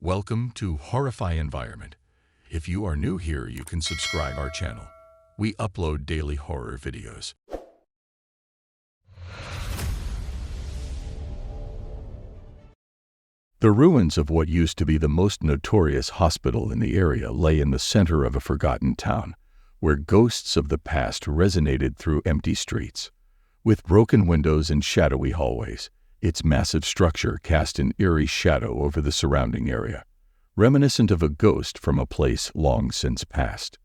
Welcome to Horrify Environment. If you are new here, you can subscribe our channel. We upload daily horror videos. The ruins of what used to be the most notorious hospital in the area lay in the center of a forgotten town, where ghosts of the past resonated through empty streets. With broken windows and shadowy hallways, its massive structure cast an eerie shadow over the surrounding area, reminiscent of a ghost from a place long since past.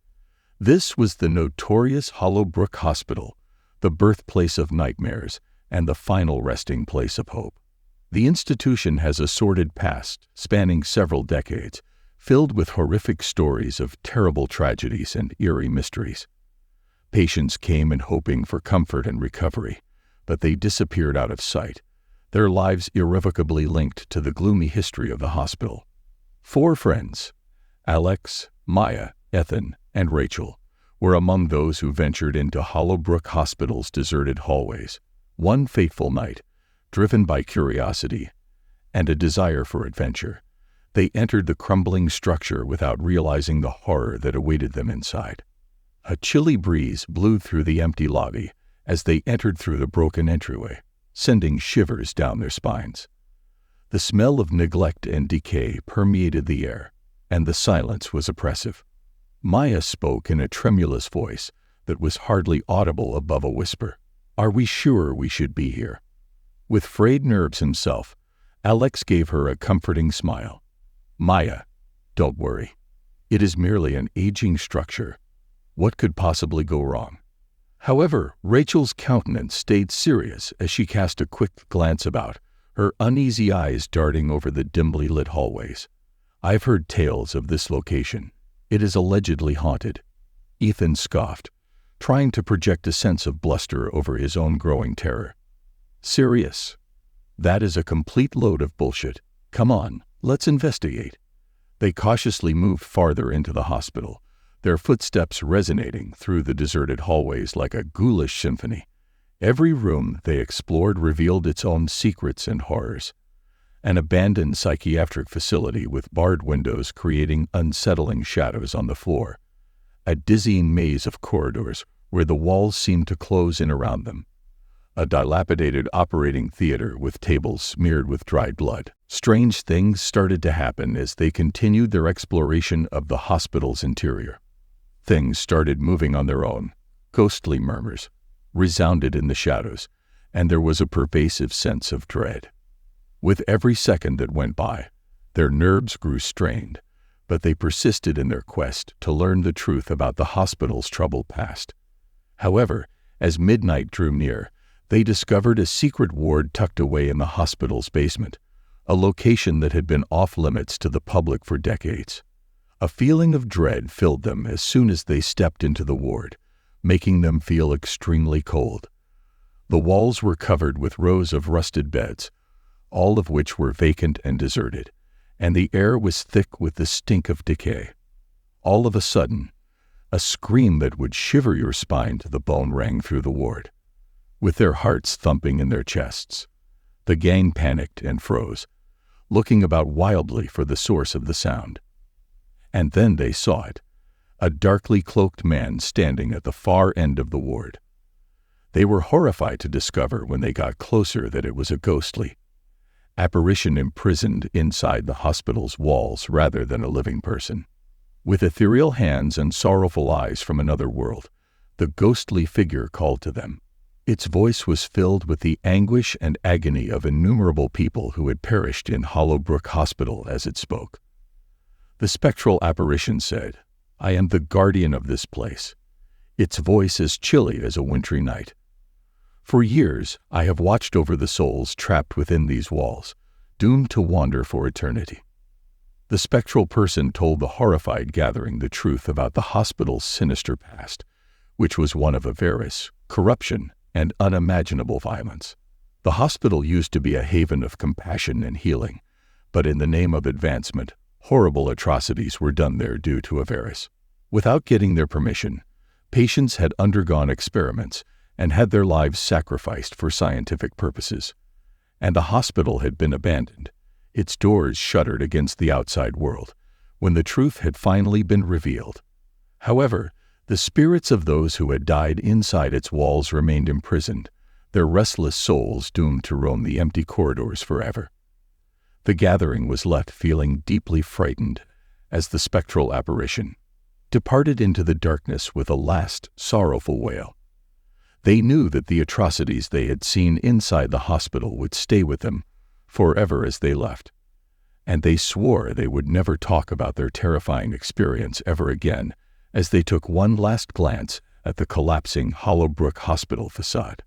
This was the notorious Hollowbrook Hospital, the birthplace of nightmares and the final resting place of hope. The institution has a sordid past spanning several decades, filled with horrific stories of terrible tragedies and eerie mysteries. Patients came in hoping for comfort and recovery, but they disappeared out of sight, their lives irrevocably linked to the gloomy history of the hospital. 4 friends, Alex, Maya, Ethan, and Rachel, were among those who ventured into Hollowbrook Hospital's deserted hallways. One fateful night, driven by curiosity and a desire for adventure, they entered the crumbling structure without realizing the horror that awaited them inside. A chilly breeze blew through the empty lobby as they entered through the broken entryway, sending shivers down their spines. The smell of neglect and decay permeated the air, and the silence was oppressive. Maya spoke in a tremulous voice that was hardly audible above a whisper. "Are we sure we should be here?" With frayed nerves himself, Alex gave her a comforting smile. "Maya, don't worry. It is merely an aging structure. What could possibly go wrong?" However, Rachel's countenance stayed serious as she cast a quick glance about, her uneasy eyes darting over the dimly lit hallways. "I've heard tales of this location. It is allegedly haunted." Ethan scoffed, trying to project a sense of bluster over his own growing terror. "Serious? That is a complete load of bullshit. Come on, let's investigate." They cautiously moved farther into the hospital, their footsteps resonating through the deserted hallways like a ghoulish symphony. Every room they explored revealed its own secrets and horrors. An abandoned psychiatric facility with barred windows creating unsettling shadows on the floor. A dizzying maze of corridors where the walls seemed to close in around them. A dilapidated operating theater with tables smeared with dried blood. Strange things started to happen as they continued their exploration of the hospital's interior. Things started moving on their own. Ghostly murmurs resounded in the shadows, and there was a pervasive sense of dread. With every second that went by, their nerves grew strained, but they persisted in their quest to learn the truth about the hospital's troubled past. However, as midnight drew near, they discovered a secret ward tucked away in the hospital's basement, a location that had been off-limits to the public for decades. A feeling of dread filled them as soon as they stepped into the ward, making them feel extremely cold. The walls were covered with rows of rusted beds, all of which were vacant and deserted, and the air was thick with the stink of decay. All of a sudden, a scream that would shiver your spine to the bone rang through the ward. With their hearts thumping in their chests, the gang panicked and froze, looking about wildly for the source of the sound. And then they saw it, a darkly cloaked man standing at the far end of the ward. They were horrified to discover when they got closer that it was a ghostly apparition imprisoned inside the hospital's walls rather than a living person. With ethereal hands and sorrowful eyes from another world, the ghostly figure called to them. Its voice was filled with the anguish and agony of innumerable people who had perished in Hollowbrook Hospital as it spoke. The spectral apparition said, "I am the guardian of this place." Its voice as chilly as a wintry night. "For years, I have watched over the souls trapped within these walls, doomed to wander for eternity." The spectral person told the horrified gathering the truth about the hospital's sinister past, which was one of avarice, corruption, and unimaginable violence. The hospital used to be a haven of compassion and healing, but in the name of advancement, horrible atrocities were done there due to avarice. Without getting their permission, patients had undergone experiments and had their lives sacrificed for scientific purposes. And the hospital had been abandoned, Its doors shuttered against the outside world, when the truth had finally been revealed. However, the spirits of those who had died inside its walls remained imprisoned, their restless souls doomed to roam the empty corridors forever. The gathering was left feeling deeply frightened as the spectral apparition departed into the darkness with a last sorrowful wail. They knew that the atrocities they had seen inside the hospital would stay with them forever as they left, and they swore they would never talk about their terrifying experience ever again as they took one last glance at the collapsing Hollowbrook Hospital facade.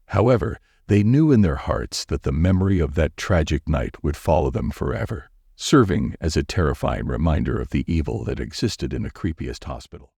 However, they knew in their hearts that the memory of that tragic night would follow them forever, serving as a terrifying reminder of the evil that existed in the creepiest hospital.